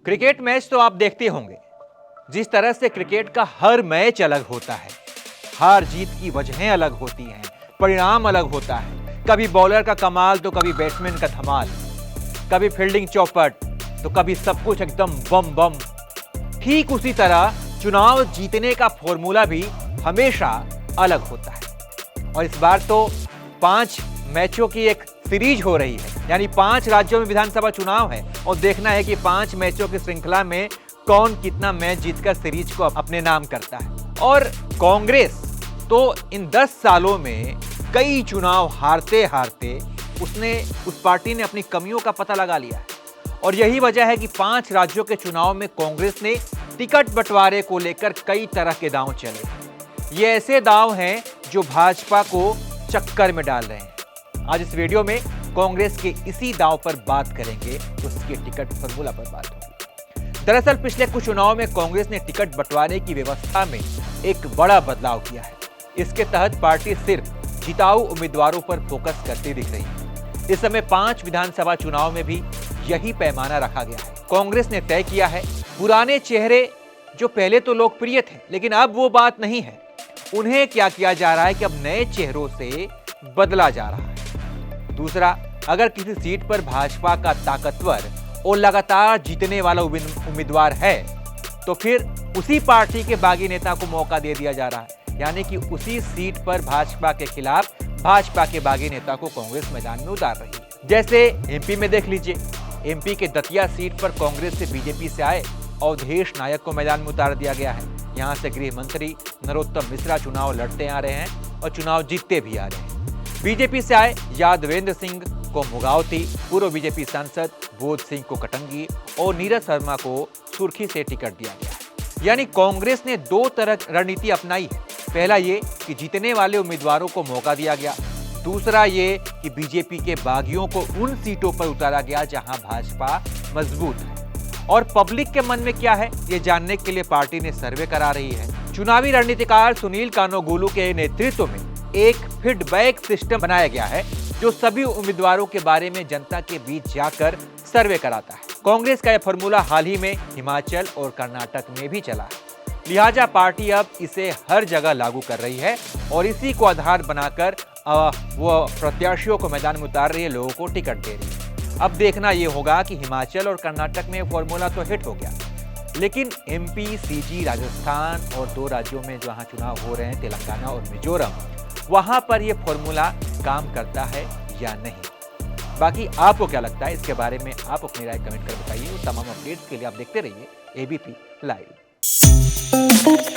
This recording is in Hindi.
क्रिकेट मैच तो आप देखते होंगे। जिस तरह से क्रिकेट का हर मैच अलग होता है, हार जीत की वजहें अलग होती हैं, परिणाम अलग होता है। कभी बॉलर का कमाल तो कभी बैट्समैन का धमाल, कभी फील्डिंग चौपट तो कभी सब कुछ एकदम बम बम। ठीक उसी तरह चुनाव जीतने का फॉर्मूला भी हमेशा अलग होता है। और इस बार तो 5 मैचों की एक सीरीज हो रही है, यानी 5 राज्यों में विधानसभा चुनाव है और देखना है कि 5 मैचों की श्रृंखला में कौन कितना मैच जीतकर सीरीज को अपने नाम करता है। और कांग्रेस तो इन 10 सालों में कई चुनाव हारते हारते उस पार्टी ने अपनी कमियों का पता लगा लिया है। और यही वजह है कि 5 राज्यों के चुनाव में कांग्रेस ने टिकट बंटवारे को लेकर कई तरह के दांव चले। ये ऐसे दांव हैं जो भाजपा को चक्कर में डाल रहे हैं। आज इस वीडियो में कांग्रेस के इसी दांव पर बात करेंगे, उसके टिकट फॉर्मूला पर बात होगी। दरअसल पिछले कुछ चुनाव में कांग्रेस ने टिकट बंटवारे की व्यवस्था में एक बड़ा बदलाव किया है। इसके तहत पार्टी सिर्फ जिताऊ उम्मीदवारों पर फोकस करती दिख रही है। इस समय 5 विधानसभा चुनाव में भी यही पैमाना रखा गया है। कांग्रेस ने तय किया है पुराने चेहरे जो पहले तो लोकप्रिय थे लेकिन अब वो बात नहीं है, उन्हें क्या किया जा रहा है कि अब नए चेहरों से बदला जा रहा है। दूसरा, अगर किसी सीट पर भाजपा का ताकतवर और लगातार जीतने वाला उम्मीदवार है तो फिर उसी पार्टी के बागी नेता को मौका दे दिया जा रहा है, यानी कि उसी सीट पर भाजपा के खिलाफ भाजपा के बागी नेता को कांग्रेस मैदान में उतार रही है। जैसे एमपी में देख लीजिए, एमपी के दतिया सीट पर कांग्रेस से बीजेपी से आए अवधेश नायक को मैदान में उतार दिया गया है। यहां से गृह मंत्री नरोत्तम मिश्रा चुनाव लड़ते आ रहे हैं और चुनाव जीतते भी आ रहे हैं। बीजेपी से आए यादवेंद्र सिंह को मुगावती, पूर्व बीजेपी सांसद बोध सिंह को कटंगी और नीरज शर्मा को सुर्खी से टिकट दिया गया है। यानी कांग्रेस ने 2 तरह रणनीति अपनाई है। पहला ये कि जीतने वाले उम्मीदवारों को मौका दिया गया, दूसरा ये कि बीजेपी के बागियों को उन सीटों पर उतारा गया जहां भाजपा मजबूत है। और पब्लिक के मन में क्या है, ये जानने के लिए पार्टी ने सर्वे करा रही है। चुनावी रणनीतिकार सुनील कानोगोलू के नेतृत्व में एक फीडबैक सिस्टम बनाया गया है जो सभी उम्मीदवारों के बारे में जनता के बीच जाकर सर्वे कराता है। कांग्रेस का यह फॉर्मूला हाल ही में हिमाचल और कर्नाटक में भी चला है, लिहाजा पार्टी अब इसे हर जगह लागू कर रही है और इसी को आधार बनाकर वो प्रत्याशियों को मैदान में उतार रही है, लोगों को टिकट दे रही है। अब देखना यह होगा कि हिमाचल और कर्नाटक में फॉर्मूला तो हिट हो गया, लेकिन एमपी, सीजी, राजस्थान और 2 राज्यों में जहां चुनाव हो रहे हैं, तेलंगाना और मिजोरम, वहां पर यह फॉर्मूला काम करता है या नहीं। बाकी आपको क्या लगता है, इसके बारे में आप अपनी राय कमेंट कर बताइए। और तमाम अपडेट्स के लिए आप देखते रहिए एबीपी लाइव।